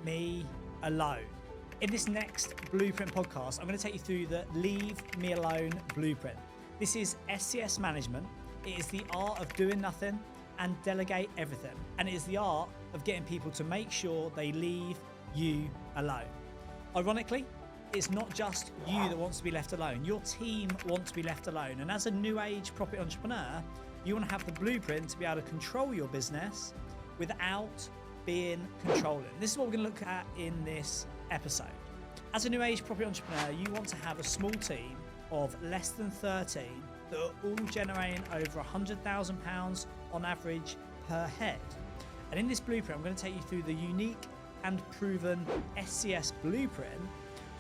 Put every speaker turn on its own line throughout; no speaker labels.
me alone. In this next Blueprint podcast, I'm going to take you through the Leave Me Alone Blueprint. This is SCS management. It is the art of doing nothing and delegate everything. And it is the art of getting people to make sure they leave you alone. Ironically, it's not just you that wants to be left alone. Your team wants to be left alone. And as a new age property entrepreneur, you want to have the blueprint to be able to control your business without being controlling. This is what we're going to look at in this episode. As a new age property entrepreneur, you want to have a small team of less than 13 that are all generating over £100,000 on average per head. And in this blueprint, I'm going to take you through the unique and proven SCS blueprint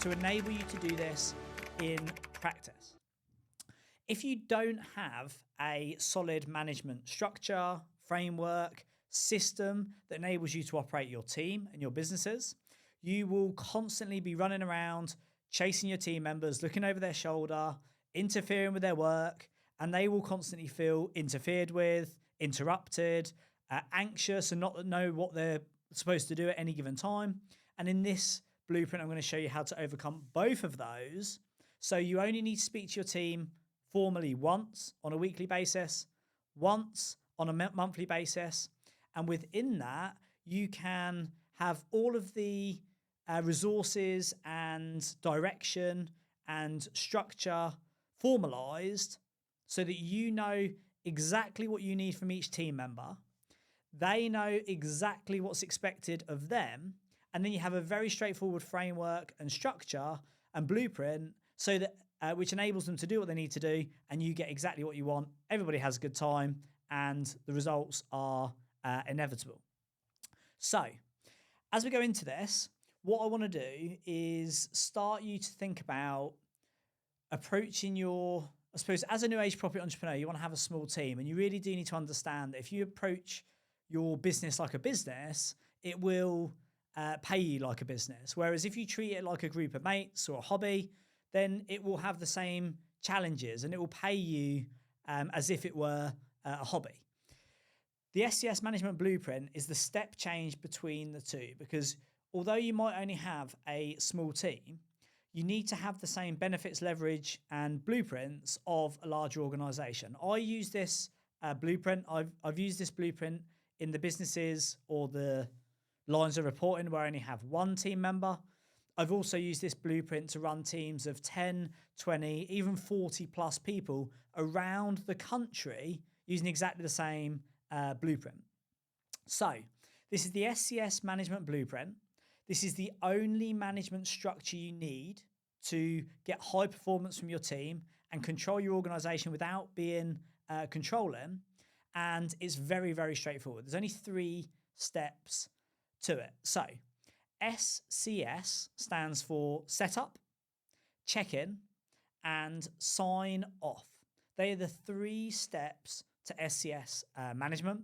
to enable you to do this in practice. If you don't have a solid management structure, framework, system that enables you to operate your team and your businesses, you will constantly be running around, chasing your team members, looking over their shoulder, interfering with their work, and they will constantly feel interfered with, interrupted, anxious, and not know what they're supposed to do at any given time. And in this blueprint, I'm going to show you how to overcome both of those. So you only need to speak to your team formally once on a weekly basis, once on a monthly basis. And within that, you can have all of the resources and direction and structure formalized so that you know exactly what you need from each team member. They know exactly what's expected of them. And then you have a very straightforward framework and structure and blueprint so that which enables them to do what they need to do, and you get exactly what you want. Everybody has a good time, and the results are inevitable. So, as we go into this, what I want to do is start you to think about approaching your, I suppose, as a new age property entrepreneur, you want to have a small team, and you really do need to understand that if you approach your business like a business, it will pay you like a business. Whereas if you treat it like a group of mates or a hobby, then it will have the same challenges and it will pay you as if it were a hobby. The SCS management blueprint is the step change between the two, because although you might only have a small team, you need to have the same benefits, leverage, and blueprints of a larger organization. I use this blueprint. I've used this blueprint in the businesses or the lines of reporting where I only have one team member. I've also used this blueprint to run teams of 10, 20, even 40 plus people around the country using exactly the same blueprint. So this is the SCS management blueprint. This is the only management structure you need to get high performance from your team and control your organization without being controlling. And it's very, very straightforward. There's only 3 steps to it. So SCS stands for setup, check-in, and sign off. They are the 3 steps to SCS management.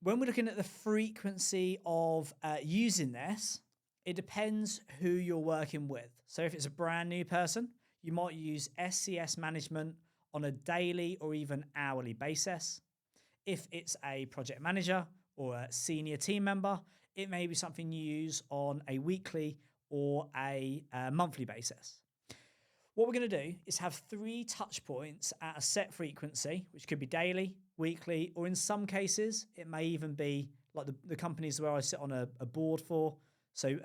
When we're looking at the frequency of using this, it depends who you're working with. So if it's a brand new person, you might use SCS management on a daily or even hourly basis. If it's a project manager or a senior team member, it may be something you use on a weekly or a monthly basis. What we're going to do is have 3 touch points at a set frequency, which could be daily, weekly, or in some cases, it may even be like the companies where I sit on a board for. So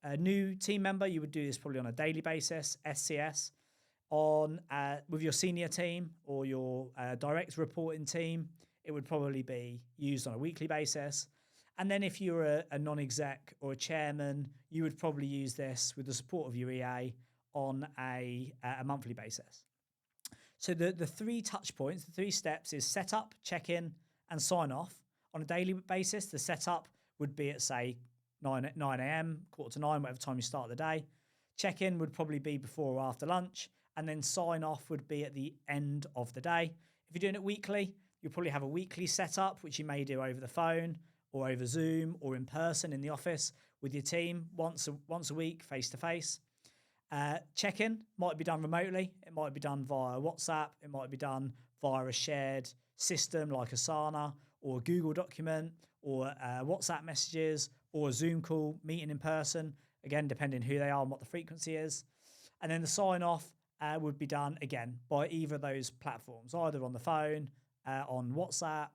a new team member, you would do this probably on a daily basis, SCS. With your senior team or your direct reporting team, it would probably be used on a weekly basis. And then if you're a non-exec or a chairman, you would probably use this with the support of your EA on a monthly basis. So the 3 touch points, the 3 steps is setup, check-in, and sign off. On a daily basis, the setup would be at, say, 9 a.m., 8:45, whatever time you start the day. Check-in would probably be before or after lunch, and then sign off would be at the end of the day. If you're doing it weekly, you'll probably have a weekly setup, which you may do over the phone or over Zoom or in person in the office with your team once a week, face-to-face. Check-in might be done remotely. It might be done via WhatsApp. It might be done via a shared system like Asana, or a Google document or WhatsApp messages or a Zoom call, meeting in person, again, depending who they are and what the frequency is. And then the sign off would be done again by either of those platforms, either on the phone, on WhatsApp,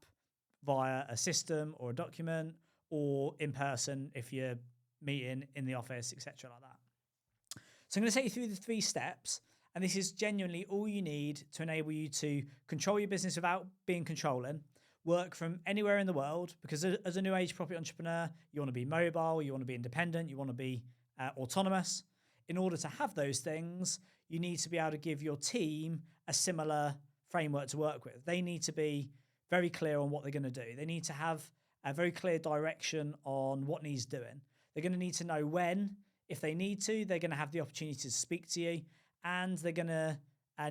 via a system or a document, or in person if you're meeting in the office, etc. like that. So I'm going to take you through the 3 steps, and this is genuinely all you need to enable you to control your business without being controlling, work from anywhere in the world, because as a new age property entrepreneur, you want to be mobile, you want to be independent, you want to be autonomous. In order to have those things, you need to be able to give your team a similar framework to work with. They need to be very clear on what they're going to do. They need to have a very clear direction on what needs doing. They're going to need to know when, if they need to, they're going to have the opportunity to speak to you, and they're going to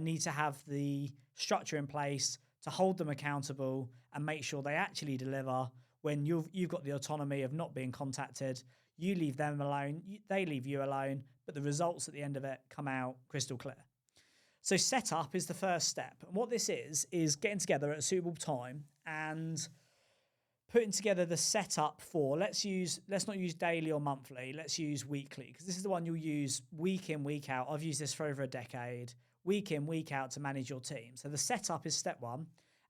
need to have the structure in place to hold them accountable and make sure they actually deliver when you've got the autonomy of not being contacted. You leave them alone, they leave you alone, but the results at the end of it come out crystal clear. So setup is the first step. And what this is getting together at a suitable time and putting together the setup for, let's not use daily or monthly, let's use weekly, because this is the one you'll use week in, week out. I've used this for over a decade, week in, week out to manage your team. So the setup is step 1.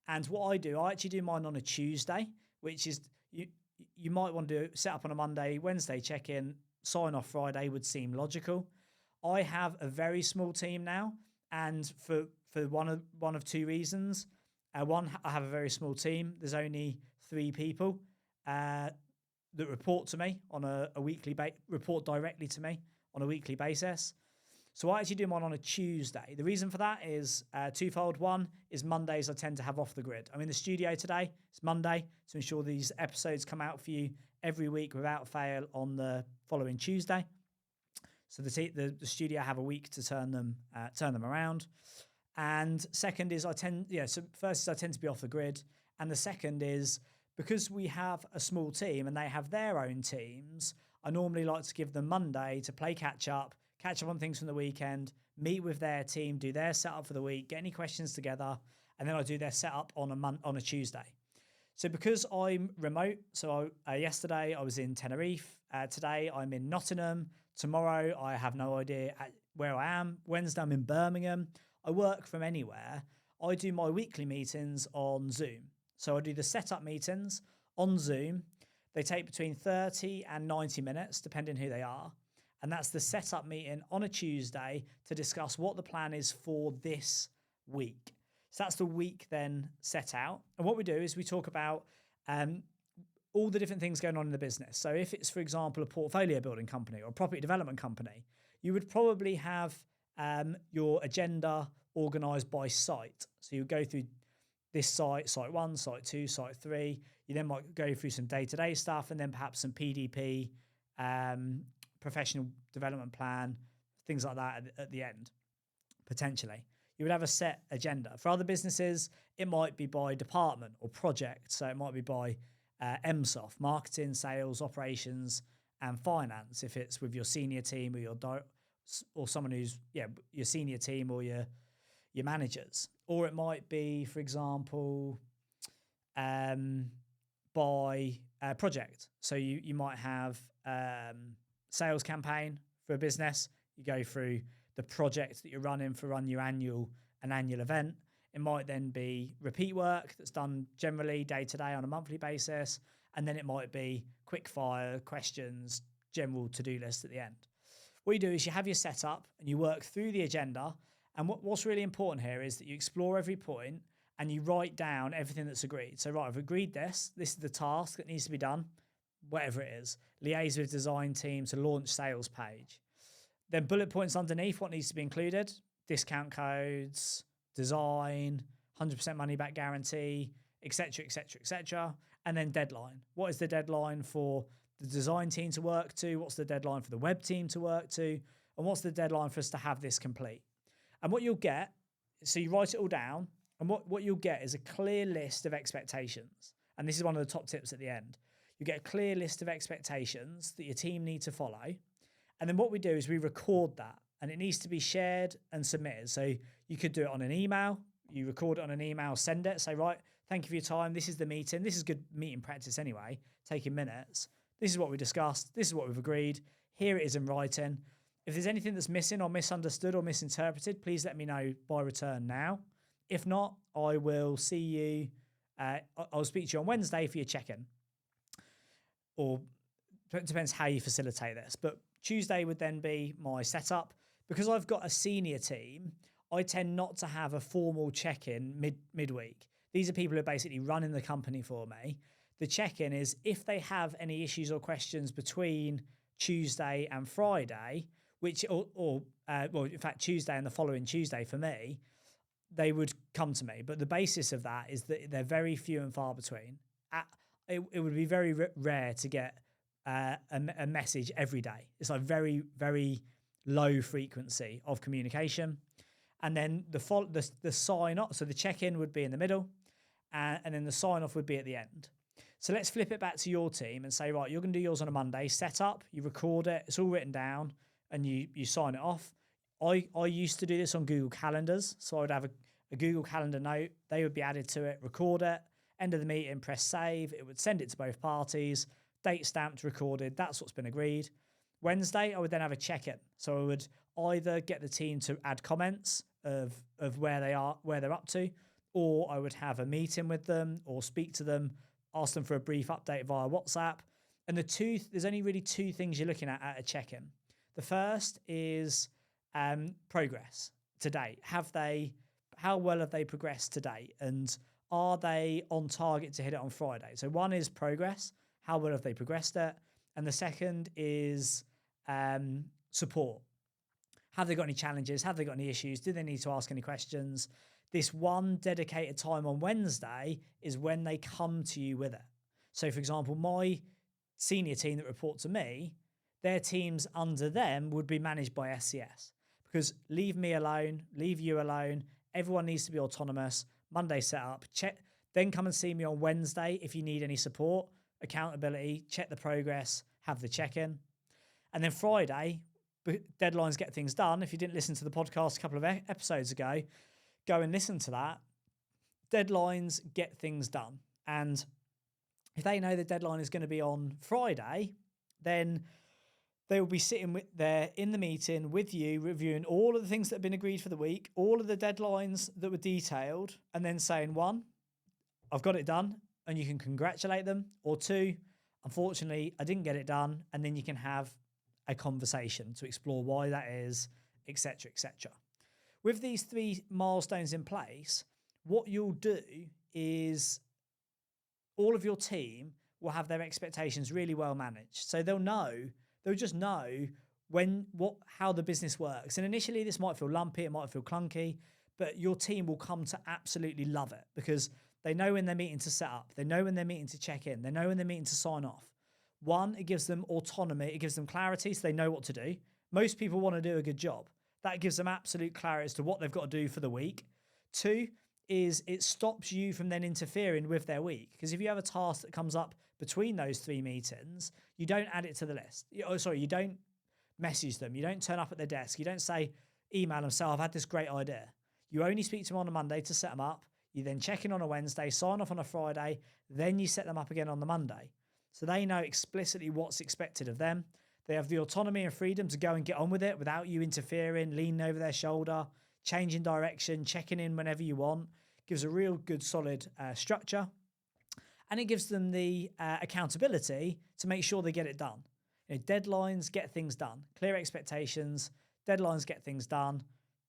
And what I actually do mine on a Tuesday, which is, you might want to set up on a Monday, Wednesday check-in, sign off Friday would seem logical. I have a very small team now, and for one of 2 reasons. One, I have a very small team. There's only 3 people that report to me on a weekly report directly to me on a weekly basis. So I actually do mine on a Tuesday. The reason for that is twofold. One is Mondays I tend to have off the grid. I'm in the studio today. It's Monday to ensure these episodes come out for you every week without fail on the following Tuesday. So the studio have a week to turn them around. And second is so first is I tend to be off the grid. And the second is because we have a small team and they have their own teams, I normally like to give them Monday to play catch up on things from the weekend, meet with their team, do their setup for the week, get any questions together, and then I do their setup on a Tuesday. So because I'm remote, so yesterday I was in Tenerife, today I'm in Nottingham, tomorrow I have no idea where I am, Wednesday I'm in Birmingham, I work from anywhere. I do my weekly meetings on Zoom. So I do the setup meetings on Zoom. They take between 30 and 90 minutes, depending who they are. And that's the setup meeting on a Tuesday to discuss what the plan is for this week. So that's the week then set out. And what we do is we talk about all the different things going on in the business. So if it's, for example, a portfolio building company or a property development company, you would probably have your agenda organized by site. So you go through this site 1, site 2, site 3. You then might go through some day-to-day stuff and then perhaps some PDP, professional development plan, things like that at the end, potentially. You would have a set agenda. For other businesses, it might be by department or project. So it might be by MSOF, marketing, sales, operations, and finance. If it's with your senior team or someone who's your senior team or your managers, or it might be, for example, by project. So you might have sales campaign for a business. You go through the project that you're running for your annual event. It might then be repeat work that's done generally day to day on a monthly basis, and then it might be quick fire questions, general to-do list at the end. What you do is you have your setup and you work through the agenda. And what's really important here is that you explore every point and you write down everything that's agreed. So, right, I've agreed this. This is the task that needs to be done, whatever it is. Liaise with design team to launch sales page. Then bullet points underneath what needs to be included. Discount codes, design, 100% money back guarantee, etc., etc., etc. And then deadline. What is the deadline for the design team to work to? What's the deadline for the web team to work to? And what's the deadline for us to have this complete? And what you'll get, so you write it all down, and what you'll get is a clear list of expectations. And this is one of the top tips at the end. You get a clear list of expectations that your team need to follow. And then what we do is we record that, and it needs to be shared and submitted. So you could do it on an email. You record it on an email, send it, say, right, Thank you for your time. This is the meeting. This is good meeting practice anyway, taking minutes. This is what we discussed. This is what we've agreed. Here it is in writing. If there's anything that's missing or misunderstood or misinterpreted, please let me know by return now. If not, I will see you. I'll speak to you on Wednesday for your check-in. Or it depends how you facilitate this. But Tuesday would then be my setup. Because I've got a senior team, I tend not to have a formal check-in midweek. These are people who are basically running the company for me. The check-in is if they have any issues or questions between Tuesday and Friday, well, in fact, Tuesday and the following Tuesday for me, they would come to me. But the basis of that is that they're very few and far between. It would be very rare to get a message every day. It's like very, very low frequency of communication. And then the sign off, so the check-in would be in the middle, and then the sign off would be at the end. So let's flip it back to your team and say, right, you're going to do yours on a Monday, set up, you record it, it's all written down, and you sign it off. I used to do this on Google Calendars. So I would have a Google Calendar note, they would be added to it, record it, end of the meeting, press save, it would send it to both parties, date stamped, recorded, that's what's been agreed. Wednesday, I would then have a check-in. So I would either get the team to add comments of where they are, where they're up to, or I would have a meeting with them or speak to them, ask them for a brief update via WhatsApp. And there's only really two things you're looking at a check-in. The first is progress to date. How well have they progressed to date? And are they on target to hit it on Friday? So one is progress. How well have they progressed it? And the second is support. Have they got any challenges? Have they got any issues? Do they need to ask any questions? This one dedicated time on Wednesday is when they come to you with it. So, for example, my senior team that report to me, their teams under them would be managed by SCS. Because leave me alone, leave you alone. Everyone needs to be autonomous. Monday set up. Check. Then come and see me on Wednesday if you need any support, accountability, check the progress, have the check-in. And then Friday, deadlines get things done. If you didn't listen to the podcast a couple of episodes ago, go and listen to that. Deadlines get things done. And if they know the deadline is going to be on Friday, then they will be sitting there in the meeting with you, reviewing all of the things that have been agreed for the week, all of the deadlines that were detailed, and then saying, one, I've got it done, and you can congratulate them, or two, unfortunately, I didn't get it done, and then you can have a conversation to explore why that is, etc., etc. With these three milestones in place, what you'll do is all of your team will have their expectations really well managed. So they'll just know how the business works. And initially this might feel lumpy, it might feel clunky, but your team will come to absolutely love it because they know when they're meeting to set up, they know when they're meeting to check in, they know when they're meeting to sign off. One, it gives them autonomy, it gives them clarity so they know what to do. Most people want to do a good job. That gives them absolute clarity as to what they've got to do for the week. Two is it stops you from then interfering with their week. Because if you have a task that comes up between those three meetings, you don't add it to the list. You don't message them. You don't turn up at their desk. You don't email them, say, I've had this great idea. You only speak to them on a Monday to set them up. You then check in on a Wednesday, sign off on a Friday, then you set them up again on the Monday. So they know explicitly what's expected of them. They have the autonomy and freedom to go and get on with it without you interfering, leaning over their shoulder, changing direction, checking in whenever you want. Gives a real good solid structure. And it gives them the accountability to make sure they get it done. Deadlines get things done. Clear expectations, deadlines get things done.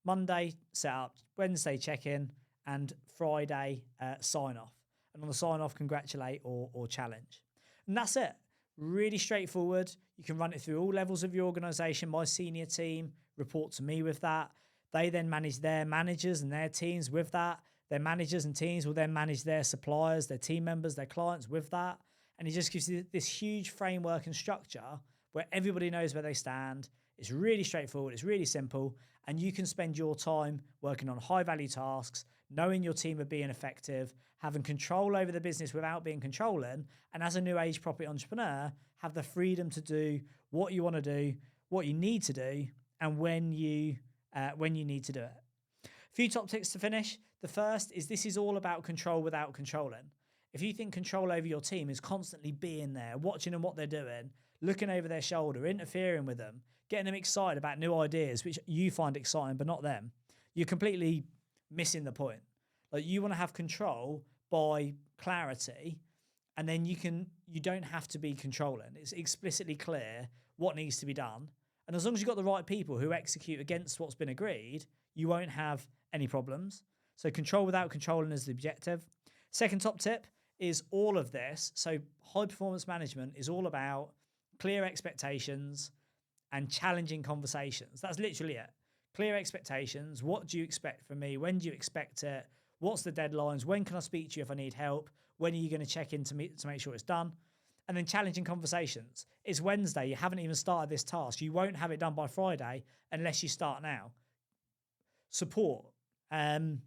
Monday, set up. Wednesday, check-in. And Friday, sign off. And on the sign off, congratulate or challenge. And that's it. Really straightforward. You can run it through all levels of your organization. My senior team report to me with that. They then manage their managers and their teams with that. Their managers and teams will then manage their suppliers, their team members, their clients with that. And it just gives you this huge framework and structure where everybody knows where they stand. It's really straightforward. It's really simple. And you can spend your time working on high value tasks, knowing your team are being effective, having control over the business without being controlling. And as a new age property entrepreneur, have the freedom to do what you want to do, what you need to do, and when you need to do it. A few top tips to finish. The first is this is all about control without controlling. If you think control over your team is constantly being there, watching them what they're doing, looking over their shoulder, interfering with them, getting them excited about new ideas, which you find exciting but not them, you're completely missing the point. Like, you want to have control by clarity, and then you don't have to be controlling. It's explicitly clear what needs to be done. And as long as you've got the right people who execute against what's been agreed, you won't have any problems. So control without controlling is the objective. Second top tip is all of this. So high performance management is all about clear expectations and challenging conversations. That's literally it. Clear expectations. What do you expect from me? When do you expect it? What's the deadlines? When can I speak to you if I need help? When are you going to check in to make sure it's done? And then challenging conversations. It's Wednesday. You haven't even started this task. You won't have it done by Friday unless you start now. Support. Why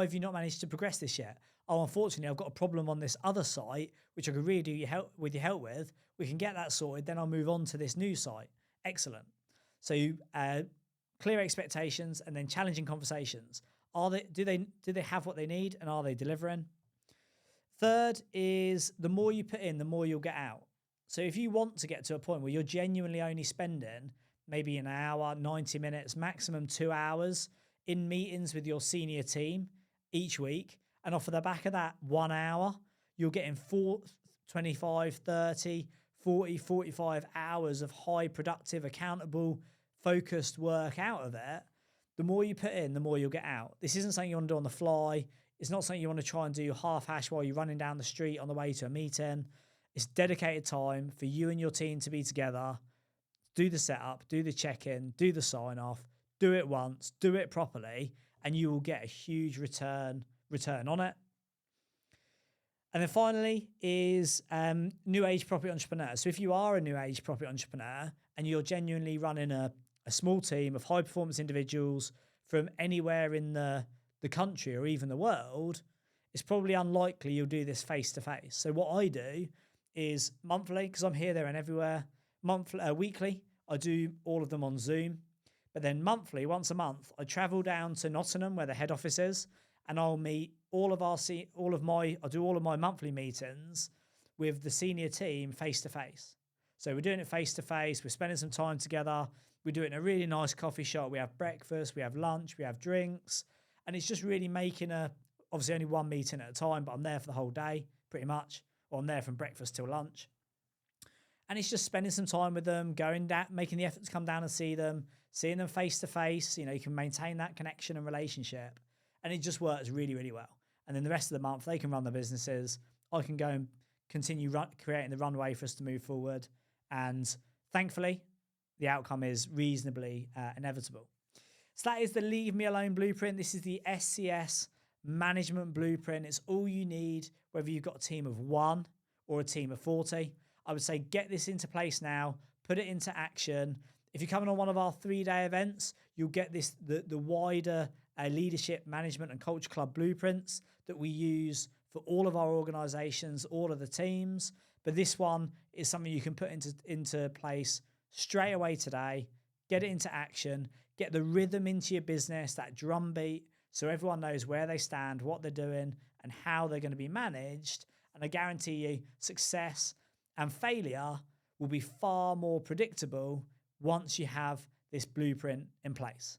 have you not managed to progress this yet? Oh, unfortunately, I've got a problem on this other site, which I could really do your help with. We can get that sorted. Then I'll move on to this new site. Excellent. So clear expectations and then challenging conversations. Do they have what they need, and are they delivering? Third is the more you put in, the more you'll get out. So if you want to get to a point where you're genuinely only spending maybe an hour, 90 minutes, maximum 2 hours in meetings with your senior team each week, and off of the back of that 1 hour, you're getting 25, 30, 40, 45 hours of high productive, accountable, focused work out of it. The more you put in, the more you'll get out. This isn't something you want to do on the fly. It's not something you want to try and do half-hash while you're running down the street on the way to a meeting. It's dedicated time for you and your team to be together. Do the setup, do the check-in, do the sign-off, do it once, do it properly, and you will get a huge return on it. And then finally is new age property entrepreneur. So if you are a new age property entrepreneur and you're genuinely running a small team of high performance individuals from anywhere in the country or even the world, it's probably unlikely you'll do this face to face. So what I do is monthly, because I'm here, there and everywhere. Weekly, I do all of them on Zoom. But then monthly, once a month, I travel down to Nottingham where the head office is, and I'll meet I do all of my monthly meetings with the senior team face to face. So we're doing it face to face. We're spending some time together. We do it in a really nice coffee shop. We have breakfast, we have lunch, we have drinks, and it's just really making obviously only one meeting at a time, but I'm there for the whole day pretty much, or I'm there from breakfast till lunch. And it's just spending some time with them, going down, making the effort to come down and see them, seeing them face to face. You can maintain that connection and relationship, and it just works really, really well. And then the rest of the month, they can run their businesses. I can go and continue creating the runway for us to move forward. And thankfully, the outcome is reasonably inevitable. So that is the Leave Me Alone blueprint. This is the SCS management blueprint. It's all you need, whether you've got a team of 1 or a team of 40. I would say get this into place now, put it into action. If you're coming on one of our 3-day events, you'll get the wider leadership, management and culture club blueprints that we use for all of our organizations, all of the teams. But this one is something you can put into place straight away today, get it into action, get the rhythm into your business, that drumbeat, so everyone knows where they stand, what they're doing, and how they're going to be managed. And I guarantee you success and failure will be far more predictable once you have this blueprint in place.